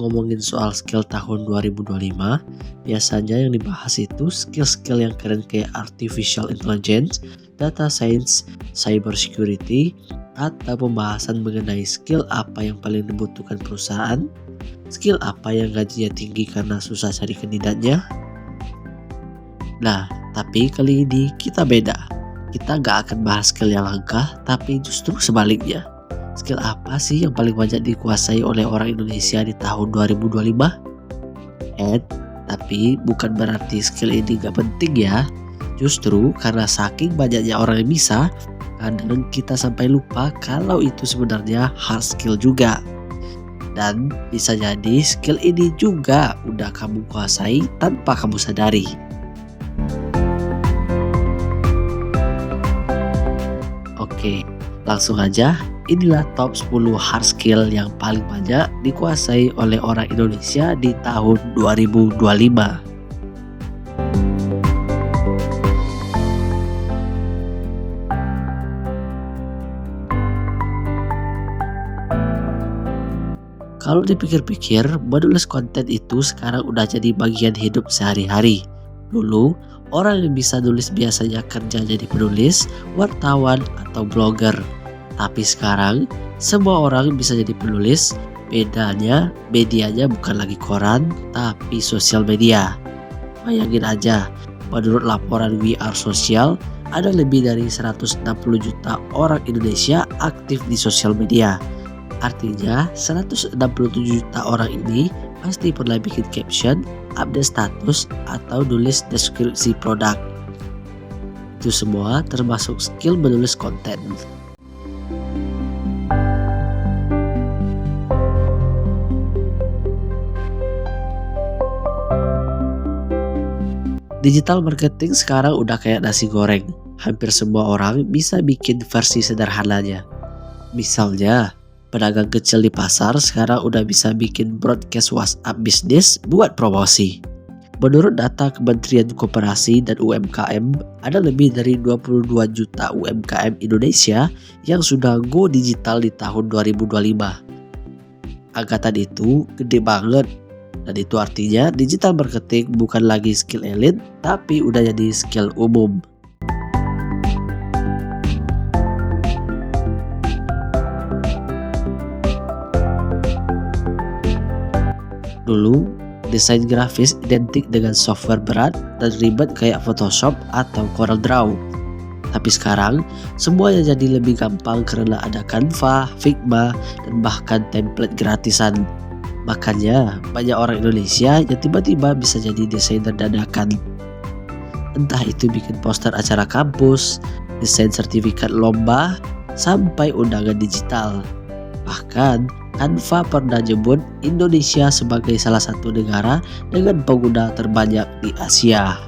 ngomongin soal skill tahun 2025, biasanya yang dibahas itu skill-skill yang keren kayak artificial intelligence, data science, cyber security, atau pembahasan mengenai skill apa yang paling dibutuhkan perusahaan, skill apa yang gajinya tinggi karena susah cari kandidatnya. Nah, tapi kali ini kita beda. Kita gak akan bahas skill yang langka, tapi justru sebaliknya. Skill apa sih yang paling banyak dikuasai oleh orang Indonesia di tahun 2025? Tapi bukan berarti skill ini gak penting ya. Justru karena saking banyaknya orang yang bisa, kadang kita sampai lupa kalau itu sebenarnya hard skill juga. Dan bisa jadi skill ini juga udah kamu kuasai tanpa kamu sadari. Oke, langsung aja. Inilah top 10 hard skill yang paling banyak dikuasai oleh orang Indonesia di tahun 2025. Kalau dipikir-pikir, menulis konten itu sekarang udah jadi bagian hidup sehari-hari. Dulu, orang yang bisa nulis biasanya kerja jadi penulis, wartawan, atau blogger. Tapi sekarang, semua orang bisa jadi penulis. Bedanya, medianya bukan lagi koran, tapi sosial media. Bayangin aja, menurut laporan We Are Social, ada lebih dari 160 juta orang Indonesia aktif di sosial media. Artinya, 167 juta orang ini pasti pernah bikin caption, update status, atau nulis deskripsi produk. Itu semua termasuk skill menulis konten. Digital marketing sekarang udah kayak nasi goreng. Hampir semua orang bisa bikin versi sederhananya. Misalnya, pedagang kecil di pasar sekarang udah bisa bikin broadcast WhatsApp bisnis buat promosi. Menurut data Kementerian Koperasi dan UMKM, ada lebih dari 22 juta UMKM Indonesia yang sudah go digital di tahun 2025. Angkatan itu gede banget. Dan itu artinya digital marketing bukan lagi skill elit, tapi udah jadi skill umum. Dulu, desain grafis identik dengan software berat dan ribet kayak Photoshop atau Corel Draw. Tapi sekarang, semuanya jadi lebih gampang karena ada Canva, Figma, dan bahkan template gratisan. Makanya, banyak orang Indonesia yang tiba-tiba bisa jadi desainer dadakan. Entah itu bikin poster acara kampus, desain sertifikat lomba, sampai undangan digital. Bahkan, Canva pernah nyebut Indonesia sebagai salah satu negara dengan pengguna terbanyak di Asia.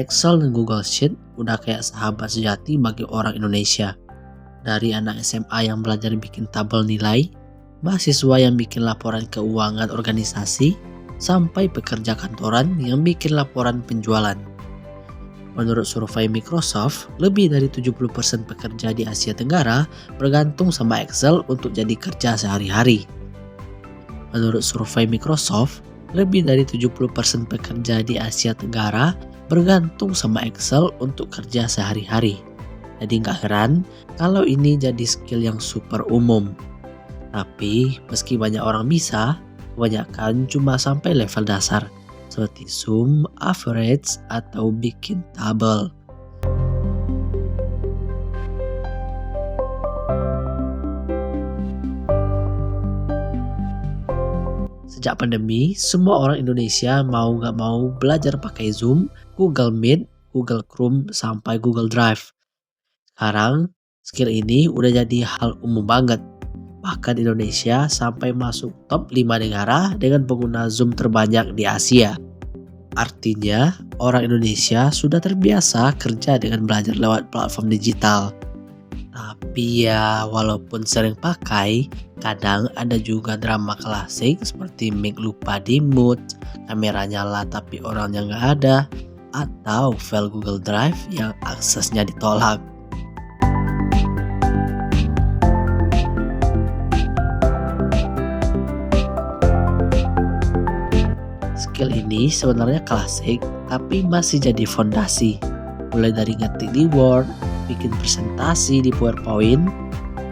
Excel dan Google Sheet udah kayak sahabat sejati bagi orang Indonesia. Dari anak SMA yang belajar bikin tabel nilai, mahasiswa yang bikin laporan keuangan organisasi, sampai pekerja kantoran yang bikin laporan penjualan. Menurut survei Microsoft, lebih dari 70% pekerja di Asia Tenggara bergantung sama Excel untuk jadi kerja sehari-hari. Menurut survei Microsoft, lebih dari 70% pekerja di Asia Tenggara bergantung sama Excel untuk kerja sehari-hari. Jadi nggak heran kalau ini jadi skill yang super umum. Tapi meski banyak orang bisa, kebanyakan cuma sampai level dasar seperti sum, average, atau bikin tabel. Sejak pandemi, semua orang Indonesia mau nggak mau belajar pakai Zoom, Google Meet, Google Chrome, sampai Google Drive. Sekarang, skill ini udah jadi hal umum banget. Bahkan Indonesia sampai masuk top 5 negara dengan pengguna Zoom terbanyak di Asia. Artinya, orang Indonesia sudah terbiasa kerja dengan belajar lewat platform digital. Tapi ya, walaupun sering pakai, kadang ada juga drama klasik seperti mic lupa di mute, kamera nyala tapi orangnya nggak ada, atau file Google Drive yang aksesnya ditolak. Skill ini sebenarnya klasik, tapi masih jadi fondasi. Mulai dari ngetik di Word, bikin presentasi di PowerPoint,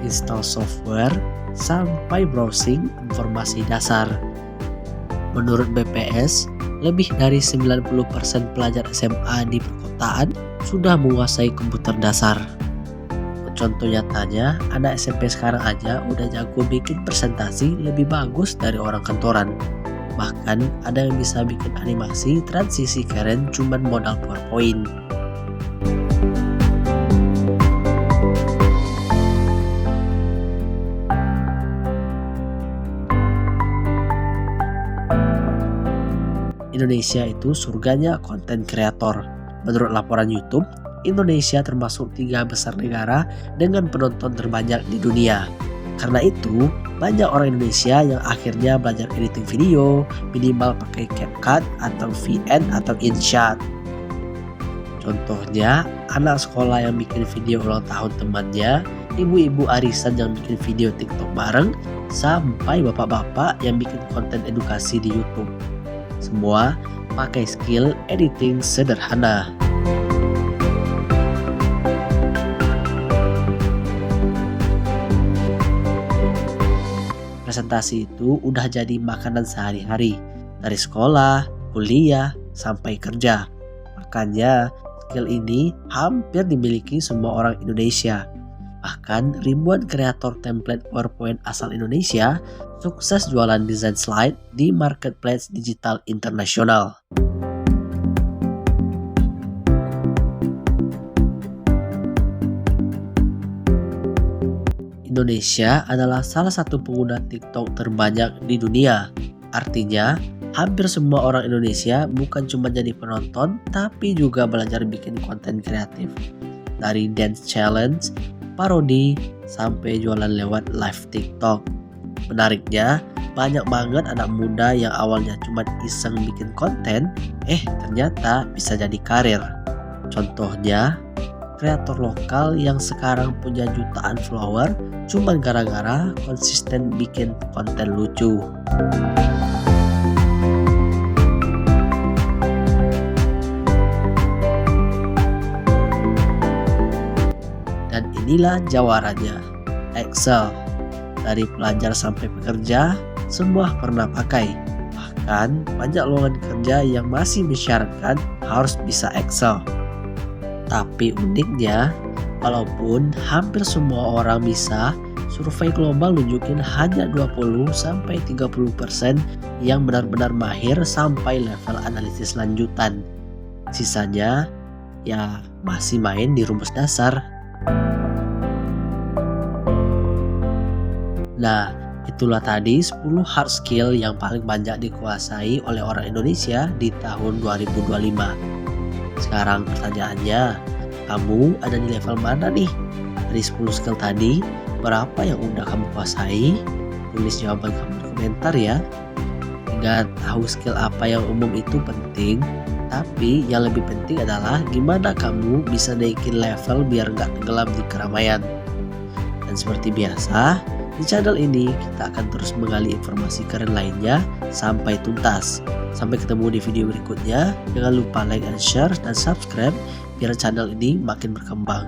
install software, sampai browsing informasi dasar. Menurut BPS, lebih dari 90% pelajar SMA di perkotaan sudah menguasai komputer dasar. Contoh nyatanya, anak SMP sekarang aja udah jago bikin presentasi lebih bagus dari orang kantoran. Bahkan ada yang bisa bikin animasi transisi keren cuman modal PowerPoint. Indonesia itu surganya konten kreator. Menurut laporan YouTube, Indonesia termasuk 3 besar negara dengan penonton terbanyak di dunia. Karena itu, banyak orang Indonesia yang akhirnya belajar editing video, minimal pakai CapCut atau VN atau InShot. Contohnya, anak sekolah yang bikin video ulang tahun temannya, ibu-ibu arisan yang bikin video TikTok bareng, sampai bapak-bapak yang bikin konten edukasi di YouTube. Semua pakai skill editing sederhana. Presentasi itu udah jadi makanan sehari-hari, dari sekolah, kuliah, sampai kerja. Makanya skill ini hampir dimiliki semua orang Indonesia. Bahkan ribuan kreator template PowerPoint asal Indonesia sukses jualan desain slide di marketplace digital internasional. Indonesia adalah salah satu pengguna TikTok terbanyak di dunia. Artinya, hampir semua orang Indonesia bukan cuma jadi penonton, tapi juga belajar bikin konten kreatif. Dari dance challenge, parodi, sampai jualan lewat live TikTok. Menariknya, banyak banget anak muda yang awalnya cuma iseng bikin konten, ternyata bisa jadi karir. Contohnya, kreator lokal yang sekarang punya jutaan follower cuma gara-gara konsisten bikin konten lucu. Dan inilah jawarannya, Excel. Dari pelajar sampai pekerja, semua pernah pakai. Bahkan banyak lowongan kerja yang masih mensyaratkan harus bisa Excel. Tapi uniknya, walaupun hampir semua orang bisa, survei global nunjukin hanya 20-30% yang benar-benar mahir sampai level analisis lanjutan. Sisanya ya masih main di rumus dasar. Nah, itulah tadi 10 hard skill yang paling banyak dikuasai oleh orang Indonesia di tahun 2025. Sekarang pertanyaannya, kamu ada di level mana nih? Dari 10 skill tadi, berapa yang udah kamu kuasai? Tulis jawaban kamu di komentar ya. Ingat, tahu skill apa yang umum itu penting, tapi yang lebih penting adalah gimana kamu bisa naikin level biar nggak tenggelam di keramaian. Dan seperti biasa, di channel ini kita akan terus menggali informasi keren lainnya sampai tuntas. Sampai ketemu di video berikutnya. Jangan lupa like and share dan subscribe biar channel ini makin berkembang.